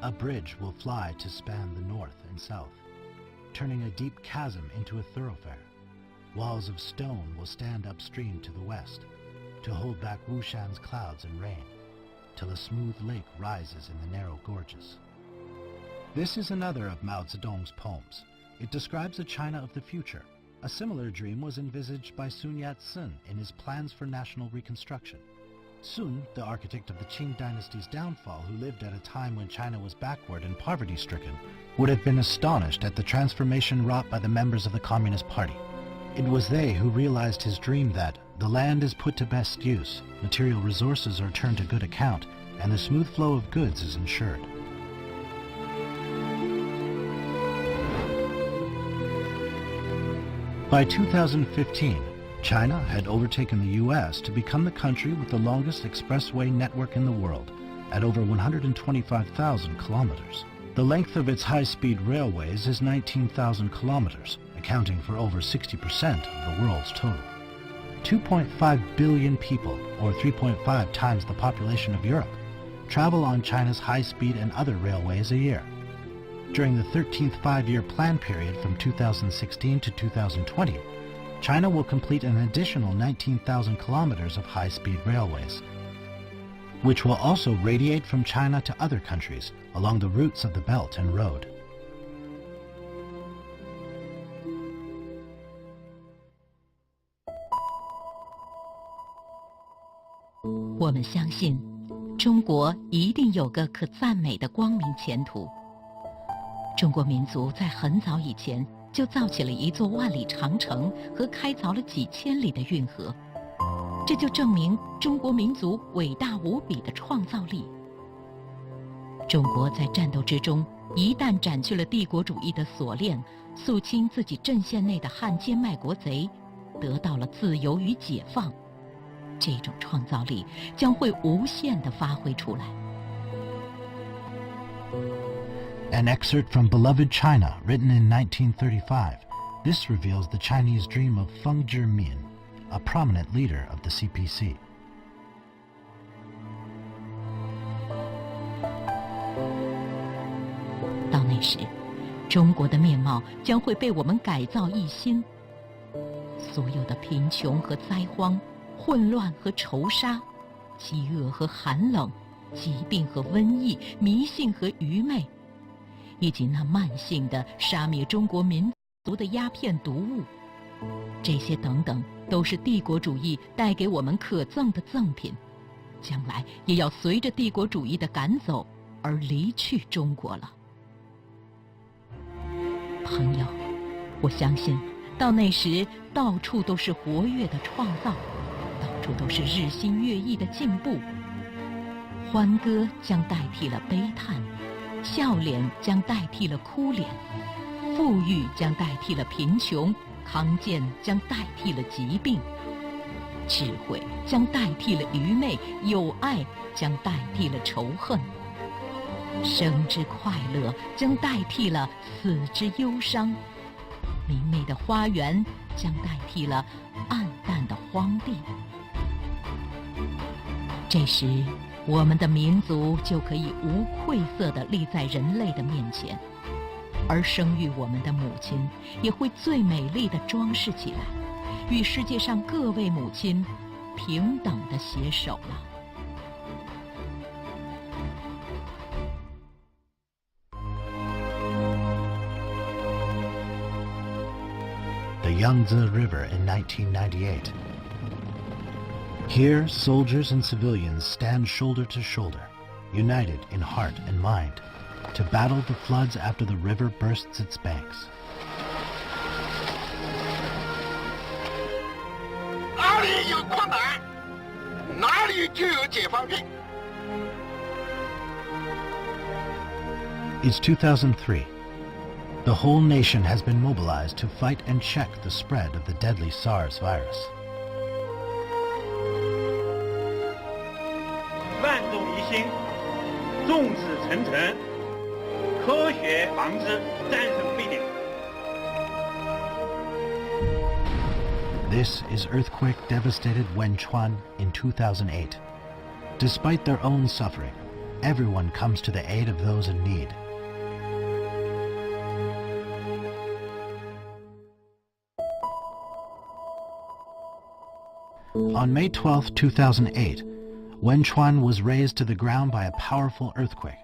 A bridge will fly to span the north and south, turning a deep chasm into a thoroughfare. Walls of stone will stand upstream to the west, to hold back Wushan's clouds and rain, till a smooth lake rises in the narrow gorges. This is another of Mao Zedong's poems. It describes a China of the future. A similar dream was envisaged by Sun Yat-sen in his plans for national reconstruction. Sun, the architect of the Qing dynasty's downfall, who lived at a time when China was backward and poverty-stricken, would have been astonished at the transformation wrought by the members of the Communist Party. It was they who realized his dream that the land is put to best use, material resources are turned to good account, and the smooth flow of goods is ensured. By 2015, China had overtaken the U.S. to become the country with the longest expressway network in the world, at over 125,000 kilometers. The length of its high-speed railways is 19,000 kilometers, accounting for over 60% of the world's total. 2.5 billion people, or 3.5 times the population of Europe, travel on China's high-speed and other railways a year. During the 13th five-year plan period from 2016 to 2020, China will complete an additional 19,000 kilometers of high-speed railways, which will also radiate from China to other countries along the routes of the Belt and Road. 我们相信，中国一定有个可赞美的光明前途。中国民族在很早以前就造起了一座万里长城和开凿了几千里的运河，这就证明中国民族伟大无比的创造力。中国在战斗之中，一旦斩去了帝国主义的锁链，肃清自己阵线内的汉奸卖国贼，得到了自由与解放，这种创造力将会无限地发挥出来。An excerpt from Beloved China, written in 1935. This reveals the Chinese dream of Feng Zhimin, a prominent leader of the CPC. 到那时，中国的面貌将会被我们改造一新，所有的贫穷和灾荒、混乱和仇杀、饥饿和寒冷、疾病和瘟疫、迷信和愚昧，以及那慢性的杀灭中国民族的鸦片毒物，这些等等都是帝国主义带给我们可憎的赠品，将来也要随着帝国主义的赶走而离去中国了。朋友，我相信到那时到处都是活跃的创造，到处都是日新月异的进步，欢歌将代替了悲叹，笑脸将代替了哭脸，富裕将代替了贫穷，康健将代替了疾病，智慧将代替了愚昧，友爱将代替了仇恨，生之快乐将代替了死之忧伤，明媚的花园将代替了暗淡的荒地。这时，我们的民族就可以无愧色地立在人类的面前，而生育我们的母亲也会最美丽地装饰起来，与世界上各位母亲平等地携手了。The Yangtze River in 1998. Here, soldiers and civilians stand shoulder to shoulder, united in heart and mind, to battle the floods after the river bursts its banks. 哪里有困难，哪里就有解放军。 It's 2003. The whole nation has been mobilized to fight and check the spread of the deadly SARS virus. 万众一心，众志成城，科学防治，战胜非典。 This is earthquake-devastated Wenchuan in 2008. Despite their own suffering, everyone comes to the aid of those in need. On May 12, 2008, Wenchuan was razed to the ground by a powerful earthquake.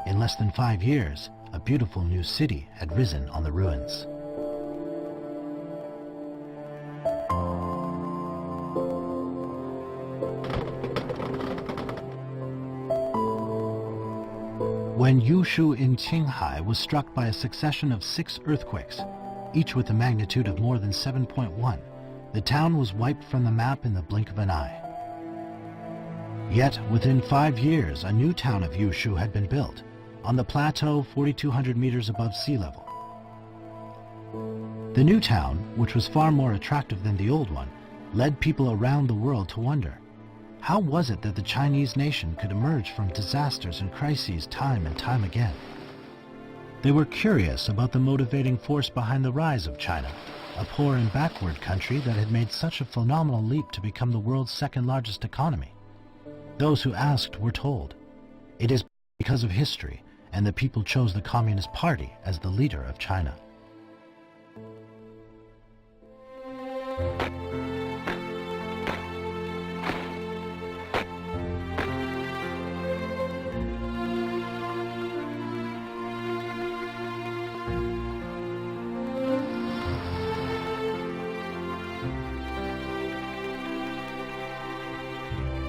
In less than 5 years, a beautiful new city had risen on the ruins. When Yushu in Shanghai was struck by a succession of 6 earthquakes, each with a magnitude of more than 7.1, the town was wiped from the map in the blink of an eye. Yet, within 5 years, a new town of Yushu had been built, on the plateau 4,200 meters above sea level. The new town, which was far more attractive than the old one, led people around the world to wonder, how was it that the Chinese nation could emerge from disasters and crises time and time again? They were curious about the motivating force behind the rise of China, a poor and backward country that had made such a phenomenal leap to become the world's second largest economy. Those who asked were told, it is because of history, and the people chose the Communist Party as the leader of China.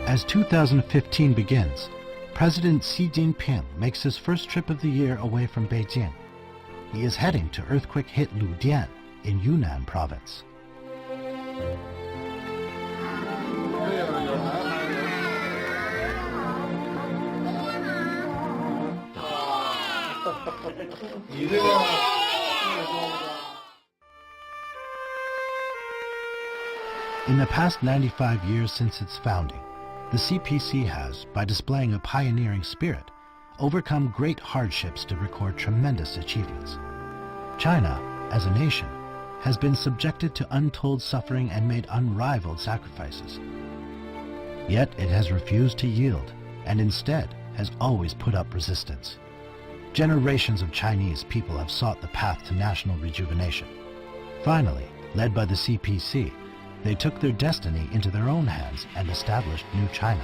As 2015 begins, President Xi Jinping makes his first trip of the year away from Beijing. He is heading to earthquake-hit Ludian in Yunnan province. In the past 95 years since its founding, the CPC has, by displaying a pioneering spirit, overcome great hardships to record tremendous achievements. China, as a nation, has been subjected to untold suffering and made unrivaled sacrifices. Yet it has refused to yield, and instead has always put up resistance. Generations of Chinese people have sought the path to national rejuvenation. Finally, led by the CPC, they took their destiny into their own hands and established New China.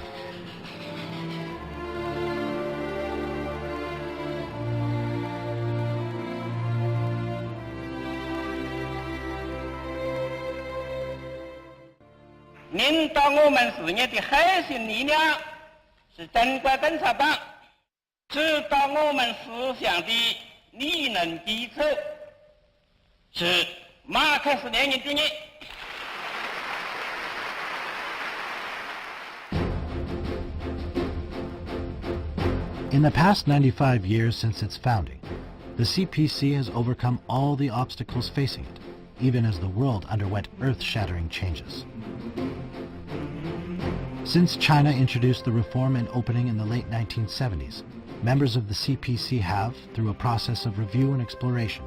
领导我们事业的核心力量是中国共产党，指导我们思想的理论基础是马克思列宁主义。In the past 95 years since its founding, the CPC has overcome all the obstacles facing it, even as the world underwent earth-shattering changes. Since China introduced the reform and opening in the late 1970s, members of the CPC have, through a process of review and exploration,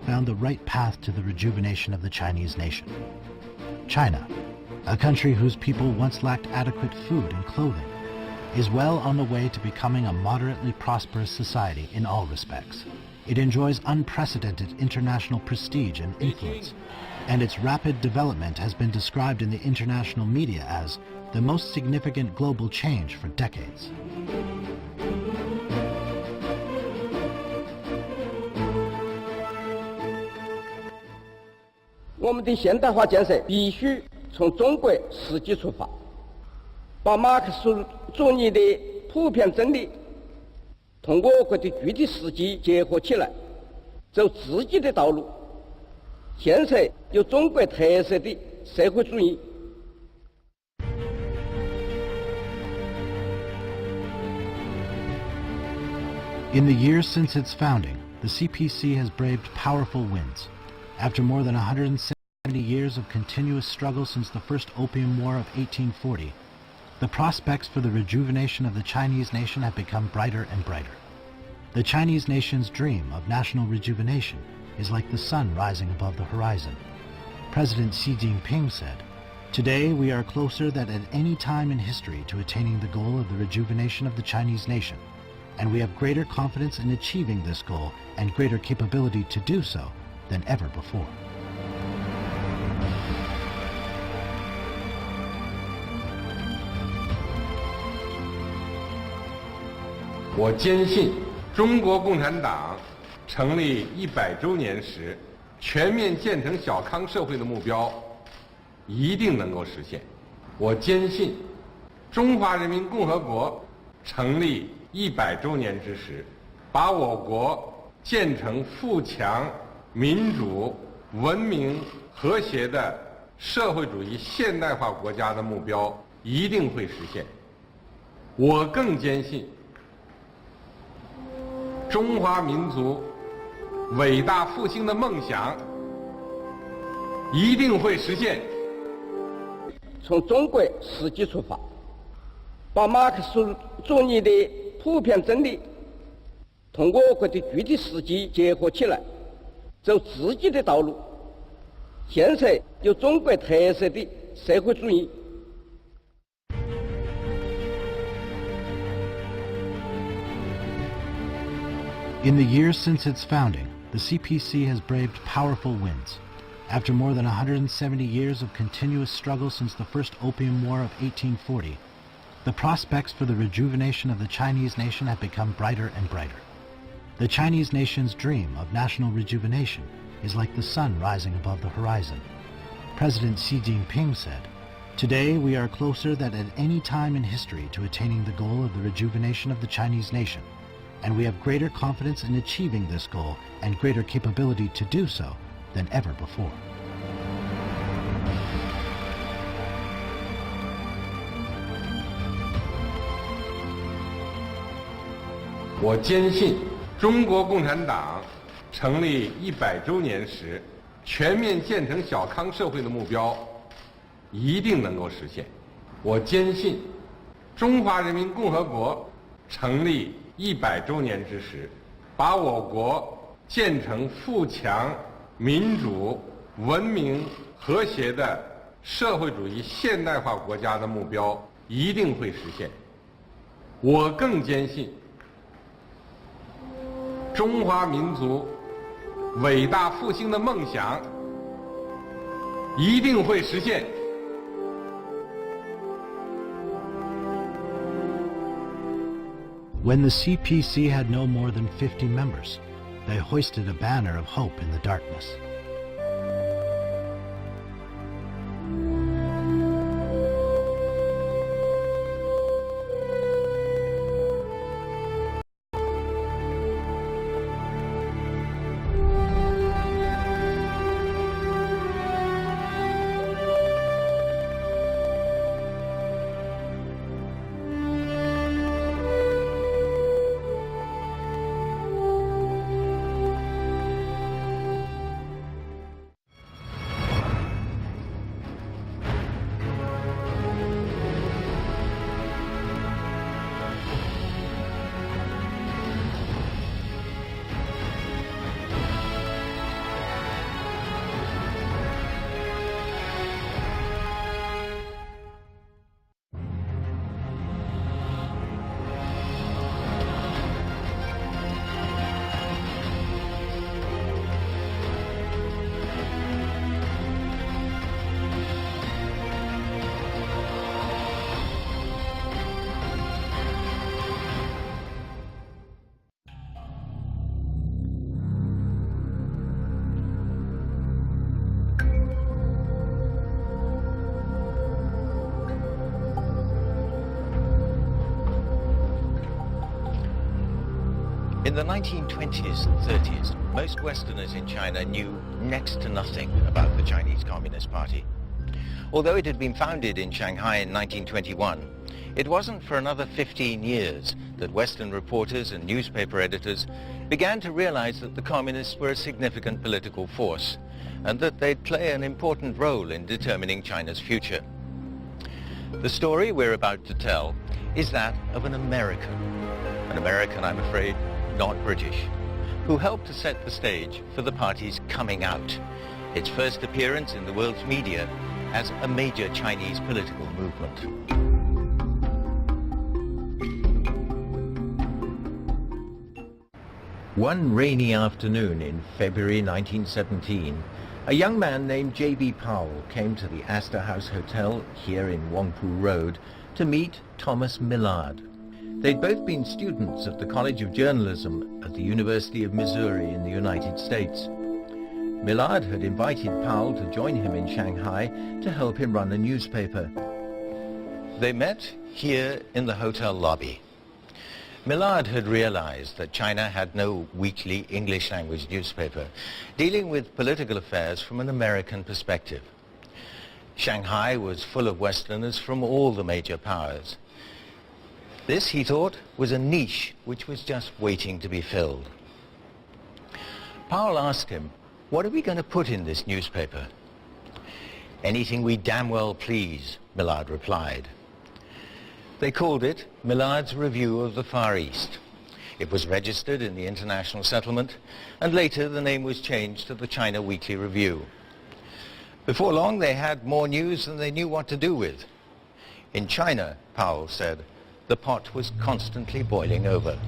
found the right path to the rejuvenation of the Chinese nation. China, a country whose people once lacked adequate food and clothing, is well on the way to becoming a moderately prosperous society in all respects. It enjoys unprecedented international prestige and influence, and its rapid development has been described in the international media as the most significant global change for decades. 我们的现代化建设必须从中国实际出发，把马克思主义的普遍真理同我国的具体实际结合起来，走自己的道路，建设有中国特色的社会主义。 In the years since its founding, the CPC has braved powerful winds. After more than 170 years of continuous struggle since the First Opium War of 1840, the prospects for the rejuvenation of the Chinese nation have become brighter and brighter. The Chinese nation's dream of national rejuvenation is like the sun rising above the horizon. President Xi Jinping said, "Today we are closer than at any time in history to attaining the goal of the rejuvenation of the Chinese nation. and we have greater confidence in achieving this goal and greater capability to do so than ever before. 我坚信，中国共产党成立100周年时，全面建成小康社会的目标一定能够实现。我坚信，中华人民共和国成立100周年之时，把我国建成富强、民主、文明、和谐的社会主义现代化国家的目标一定会实现。我更坚信，中华民族伟大复兴的梦想一定会实现。从中国实际出发，把马克思主义的普遍真理同我国的具体实际结合起来，走自己的道路，建设有中国特色的社会主义。In the years since its founding, the CPC has braved powerful winds. After more than 170 years of continuous struggle since the First Opium War of 1840, the prospects for the rejuvenation of the Chinese nation have become brighter and brighter. The Chinese nation's dream of national rejuvenation is like the sun rising above the horizon. President Xi Jinping said, "Today we are closer than at any time in history to attaining the goal of the rejuvenation of the Chinese nation, and we have greater confidence in achieving this goal and greater capability to do so than ever before." 我坚信，中国共产党成立100周年时，全面建成小康社会的目标一定能够实现。我坚信，中华人民共和国成立100周年之时，把我国建成富强、民主、文明、和谐的社会主义现代化国家的目标一定会实现。我更坚信，中华民族伟大复兴的梦想一定会实现。When the CPC had no more than 50 members, they hoisted a banner of hope in the darkness. In the 1920s and 30s, most Westerners in China knew next to nothing about the Chinese Communist Party. Although it had been founded in Shanghai in 1921, it wasn't for another 15 years that Western reporters and newspaper editors began to realize that the Communists were a significant political force and that they'd play an important role in determining China's future. The story we're about to tell is that of an American, I'm afraid, not British, who helped to set the stage for the party's coming out, its first appearance in the world's media as a major Chinese political movement. One rainy afternoon in February 1917, a young man named J.B. Powell came to the Astor House Hotel here in Wangpu Road to meet Thomas Millard. They'd both been students at the College of Journalism at the University of Missouri in the United States. Millard had invited Powell to join him in Shanghai to help him run a newspaper. They met here in the hotel lobby. Millard had realized that China had no weekly English-language newspaper dealing with political affairs from an American perspective. Shanghai was full of Westerners from all the major powers. This, he thought, was a niche which was just waiting to be filled. Powell asked him, "What are we going to put in this newspaper?" "Anything we damn well please," Millard replied. They called it Millard's Review of the Far East. It was registered in the International Settlement, and later the name was changed to the China Weekly Review. Before long, they had more news than they knew what to do with. In China, Powell said, the pot was constantly boiling over.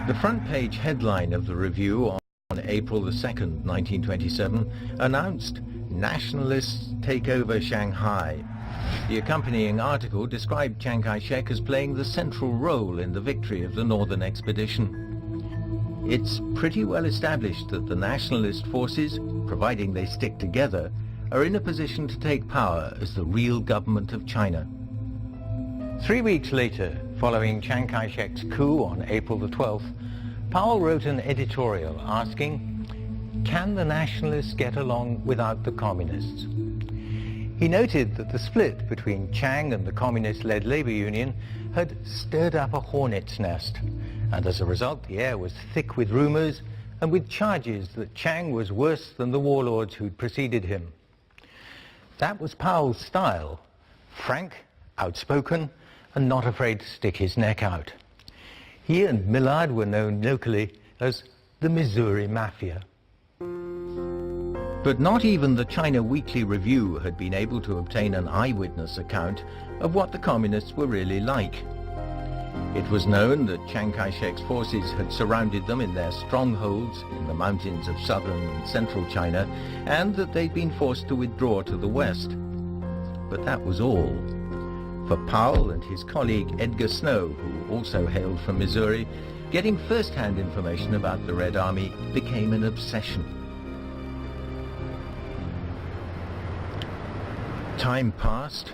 The front page headline of the review on April the 2nd, 1927, announced Nationalists Take Over Shanghai. The accompanying article described Chiang Kai-shek as playing the central role in the victory of the Northern Expedition. It's pretty well established that the nationalist forces, providing they stick together, are in a position to take power as the real government of China. 3 weeks later, following Chiang Kai-shek's coup on April the 12th, Powell wrote an editorial asking, "Can the nationalists get along without the communists?" He noted that the split between Chiang and the communist-led labor union had stirred up a hornet's nest, and as a result the air was thick with rumors and with charges that Chiang was worse than the warlords who'd preceded him. That was Powell's style, frank, outspoken, and not afraid to stick his neck out. He and Millard were known locally as the Missouri Mafia. But not even the China Weekly Review had been able to obtain an eyewitness account of what the communists were really like. It was known that Chiang Kai-shek's forces had surrounded them in their strongholds in the mountains of southern and central China, and that they'd been forced to withdraw to the west. But that was all. For Powell and his colleague Edgar Snow, who also hailed from Missouri, getting first-hand information about the Red Army became an obsession. Time passed.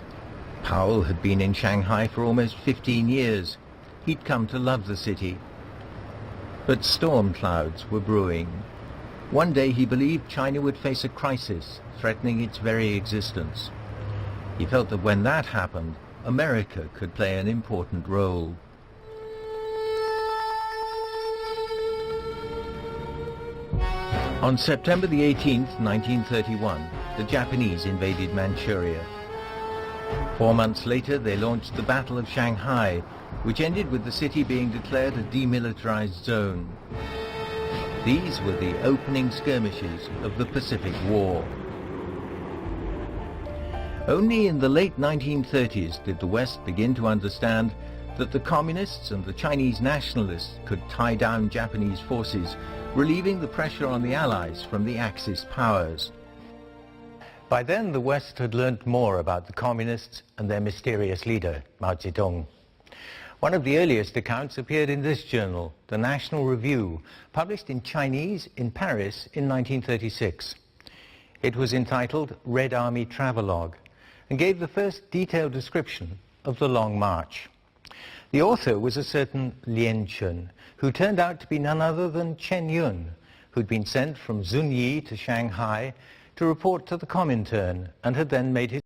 Powell had been in Shanghai for almost 15 years. He'd come to love the city. But storm clouds were brewing. One day he believed China would face a crisis, threatening its very existence. He felt that when that happened, America could play an important role. On September the 18th, 1931, the Japanese invaded Manchuria. 4 months later, they launched the Battle of Shanghai, which ended with the city being declared a demilitarized zone. These were the opening skirmishes of the Pacific War. Only in the late 1930s did the West begin to understand that the communists and the Chinese nationalists could tie down Japanese forces, relieving the pressure on the Allies from the Axis powers. By then, the West had learnt more about the communists and their mysterious leader, Mao Zedong. One of the earliest accounts appeared in this journal, the National Review, published in Chinese in Paris in 1936. It was entitled Red Army Travelogue and gave the first detailed description of the Long March. The author was a certain Lien Chun, who turned out to be none other than Chen Yun, who'd been sent from Zunyi to Shanghai to report to the Comintern and had then made his